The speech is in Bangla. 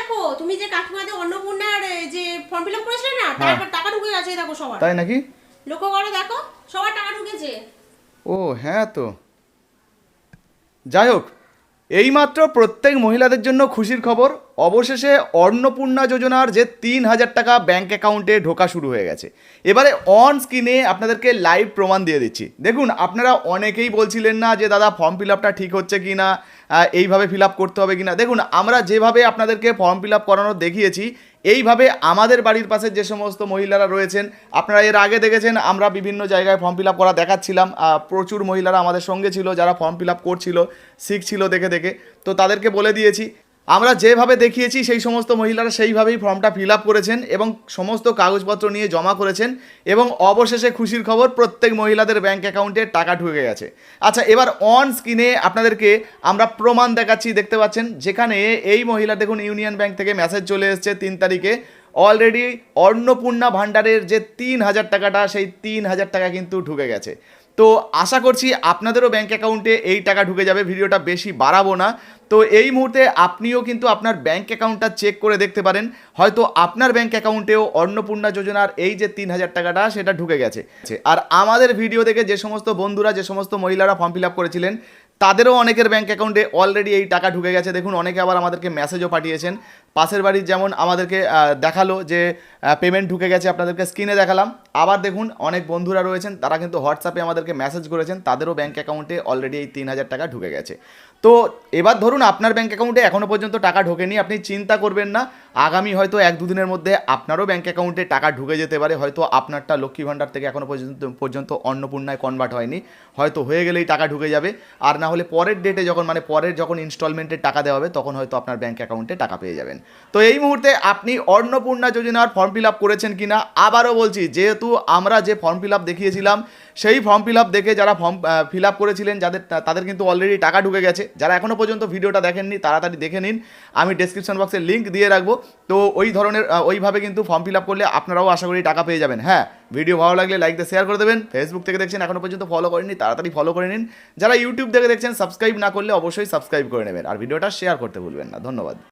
দেখো তুমি যে কাকিমাদের অন্নপূর্ণার যে ফর্ম ফিল আপ করেছিলে না, হ্যাঁ। তারপর টাকা ঢুকে গেছে দেখো সবার। তাই নাকি? লক্ষ্য করো দেখো, সবার টাকা ঢুকেছে। ও হ্যাঁ তো, যাই হোক, এইমাত্র প্রত্যেক মহিলাদের জন্য খুশির খবর, অবশেষে অন্নপূর্ণা যোজনার যে 3,000 টাকা ব্যাঙ্ক অ্যাকাউন্টে ঢোকা শুরু হয়ে গেছে। এবারে অন স্ক্রিনে আপনাদেরকে লাইভ প্রমাণ দিয়ে দিচ্ছি। দেখুন, আপনারা অনেকেই বলছিলেন না যে দাদা ফর্ম ফিল আপটা ঠিক হচ্ছে কি না, এইভাবে ফিল আপ করতে হবে কি না। দেখুন, আমরা যেভাবে আপনাদেরকে ফর্ম ফিল আপ করানো দেখিয়েছি, এইভাবে আমাদের বাড়ির পাশে যে সমস্ত মহিলারা রয়েছেন, আপনারা এর আগে দেখেছেন আমরা বিভিন্ন জায়গায় ফর্ম ফিল আপ করা দেখাচ্ছিলাম। প্রচুর মহিলারা আমাদের সঙ্গে ছিল যারা ফর্ম ফিল আপ করছিল, শিখছিল দেখে দেখে। তো তাদেরকে বলে দিয়েছি, আমরা যেভাবে দেখিয়েছি সেই সমস্ত মহিলারা সেইভাবেই ফর্মটা ফিল আপ করেছেন এবং সমস্ত কাগজপত্র নিয়ে জমা করেছেন। এবং অবশেষে খুশির খবর, প্রত্যেক মহিলাদের ব্যাঙ্ক অ্যাকাউন্টে টাকা ঢুকে গেছে। আচ্ছা, এবার অন স্ক্রিনে আপনাদেরকে আমরা প্রমাণ দেখাচ্ছি। দেখতে পাচ্ছেন যেখানে এই মহিলা, দেখুন ইউনিয়ন ব্যাঙ্ক থেকে মেসেজ চলে এসেছে 3 তারিখে। অলরেডি অন্নপূর্ণা ভাণ্ডারের যে 3,000 টাকাটা, সেই 3,000 টাকা কিন্তু ঢুকে গেছে। তো আশা করছি আপনাদেরও ব্যাঙ্ক অ্যাকাউন্টে এই টাকা ঢুকে যাবে। ভিডিওটা বেশি বাড়াবো না। তো এই মুহূর্তে আপনিও কিন্তু আপনার ব্যাঙ্ক অ্যাকাউন্টটা চেক করে দেখতে পারেন, হয়তো আপনার ব্যাঙ্ক অ্যাকাউন্টেও অন্নপূর্ণা যোজনার এই যে 3,000 টাকাটা সেটা ঢুকে গেছে। আর আমাদের ভিডিও দেখে যে সমস্ত বন্ধুরা, যে সমস্ত মহিলারা ফর্ম ফিল আপ করেছিলেন, তাদেরও অনেকের ব্যাঙ্ক অ্যাকাউন্টে অলরেডি এই টাকা ঢুকে গেছে। দেখুন, অনেকে আবার আমাদেরকে মেসেজও পাঠিয়েছেন। পাশের বাড়ির যেমন আমাদেরকে দেখালো যে পেমেন্ট ঢুকে গেছে, আপনাদেরকে স্ক্রিনে দেখালাম। আবার দেখুন, অনেক বন্ধুরা রয়েছেন তারা কিন্তু হোয়াটসঅ্যাপে আমাদেরকে মেসেজ করেছেন, তাদেরও ব্যাঙ্ক অ্যাকাউন্টে অলরেডি এই 3,000 টাকা ঢুকে গেছে। তো এবার ধরুন আপনার ব্যাঙ্ক অ্যাকাউন্টে এখনও পর্যন্ত টাকা ঢোকেনি, আপনি চিন্তা করবেন না। আগামী হয়তো 1-2 দিনের মধ্যে আপনারও ব্যাঙ্ক অ্যাকাউন্টে টাকা ঢুকে যেতে পারে। হয়তো আপনারটা লক্ষ্মী ভাণ্ডার থেকে এখনও পর্যন্ত অন্নপূর্ণায় কনভার্ট হয়নি, হয়তো হয়ে গেলেই টাকা ঢুকে যাবে। আর না হলে পরের ডেটে যখন, মানে পরের যখন ইনস্টলমেন্টের টাকা দেওয়া হবে, তখন হয়তো আপনার ব্যাঙ্ক অ্যাকাউন্টে টাকা পেয়ে যাবেন। তো এই মুহূর্তে আপনি অন্নপূর্ণা যোজনার ফর্ম ফিল আপ করেছেন কিনা আবারও বলছি, যেহেতু আমরা যে ফর্ম ফিল আপ দেখিয়েছিলাম সেই ফর্ম ফিল আপ দেখে যারা ফর্ম ফিল আপ করেছিলেন, তাদের কিন্তু অলরেডি টাকা ঢুকে গেছে। যারা এখনও পর্যন্ত ভিডিওটা দেখেননি তাড়াতাড়ি দেখে নিন, আমি ডেসক্রিপশন বক্সে লিঙ্ক দিয়ে রাখবো। তো ওই ধরনের ওইভাবে কিন্তু ফর্ম ফিল আপ করলে আপনারাও আশা করি টাকা পেয়ে যাবেন। হ্যাঁ, ভিডিও ভালো লাগলে লাইক দিয়ে শেয়ার করে দেবেন। ফেসবুক থেকে দেখছেন এখনও পর্যন্ত ফলো করেননি, তাড়াতাড়ি ফলো করে নিন। যারা ইউটিউব থেকে দেখছেন সাবস্ক্রাইব না করলে অবশ্যই সাবস্ক্রাইব করে নেবেন, আর ভিডিওটা শেয়ার করতে ভুলবেন না। ধন্যবাদ।